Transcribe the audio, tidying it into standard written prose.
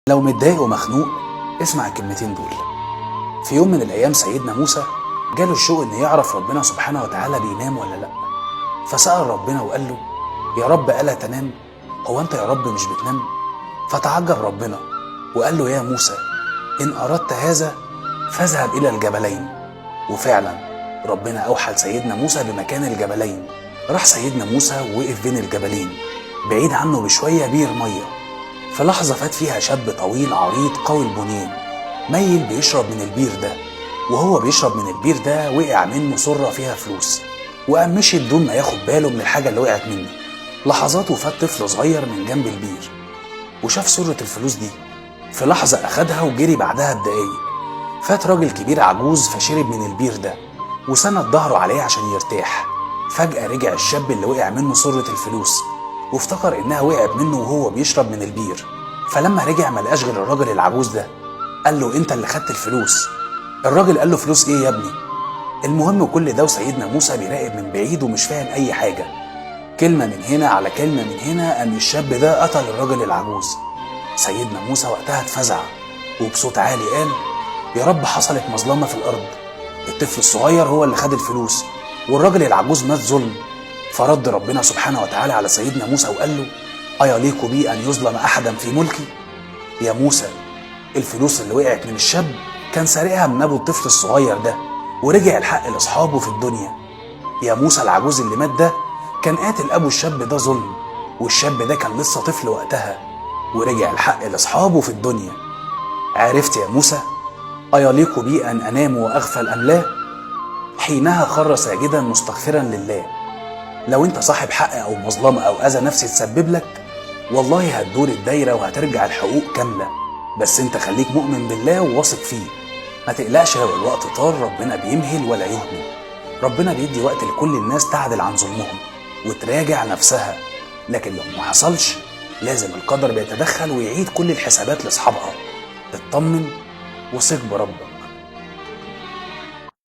لو متضايق ومخنوق اسمع الكلمتين دول. في يوم من الأيام سيدنا موسى جاله الشوق إن يعرف ربنا سبحانه وتعالى بينام ولا لأ، فسأل ربنا وقال له: يا رب ألا تنام؟ هو أنت يا رب مش بتنام؟ فتعجب ربنا وقال له: يا موسى إن أردت هذا فاذهب إلى الجبلين. وفعلا ربنا أوحى لسيدنا موسى بمكان الجبلين. راح سيدنا موسى ووقف بين الجبلين، بعيد عنه بشوية بير مية. في لحظة فات فيها شاب طويل عريض قوي البنيان ميل بيشرب من البير ده، وهو بيشرب من البير ده وقع منه سرة فيها فلوس، وقام مشي بدون ما ياخد باله من الحاجة اللي وقعت منه. لحظات وفات طفل صغير من جنب البير وشاف سرة الفلوس دي، في لحظة أخدها وجري بعدها بدقايق. فات راجل كبير عجوز فشرب من البير ده وسند ظهره عليه عشان يرتاح. فجأة رجع الشاب اللي وقع منه سرة الفلوس وافتكر إنها وقعت منه وهو بيشرب من البير. فلما رجع ملقاش غير الراجل العجوز ده. قال له: أنت اللي خدت الفلوس. الراجل قال له: فلوس إيه يا ابني؟ المهم كل ده وسيدنا موسى بيراقب من بعيد ومش فاهم أي حاجة. كلمة من هنا على كلمة من هنا قام الشاب ده قتل الراجل العجوز. سيدنا موسى وقتها اتفزع وبصوت عالي قال: يا رب حصلت مظلمة في الأرض، الطفل الصغير هو اللي خد الفلوس والراجل العجوز مات ظلم. فرد ربنا سبحانه وتعالى على سيدنا موسى وقال له: أيليق بي أن يظلم أحدا في ملكي؟ يا موسى الفلوس اللي وقعت من الشاب كان سارقها من أبو الطفل الصغير ده، ورجع الحق لأصحابه في الدنيا. يا موسى العجوز اللي مات ده كان قاتل أبو الشاب ده ظلم، والشاب ده كان لسه طفل وقتها، ورجع الحق لأصحابه في الدنيا. عرفت يا موسى؟ أيليق بي أن أنام وأغفل أم لا؟ حينها خر ساجدا مستغفرا لله. لو انت صاحب حق او مظلمة او اذى نفسي تسبب لك، والله هتدور الدايرة وهترجع الحقوق كاملة، بس انت خليك مؤمن بالله وواثق فيه. ما تقلقش لو الوقت طال، ربنا بيمهل ولا يهمل. ربنا بيدي وقت لكل الناس تعدل عن ظلمهم وتراجع نفسها، لكن لو ما حصلش لازم القدر بيتدخل ويعيد كل الحسابات لاصحابها. اطمن وثق بربك.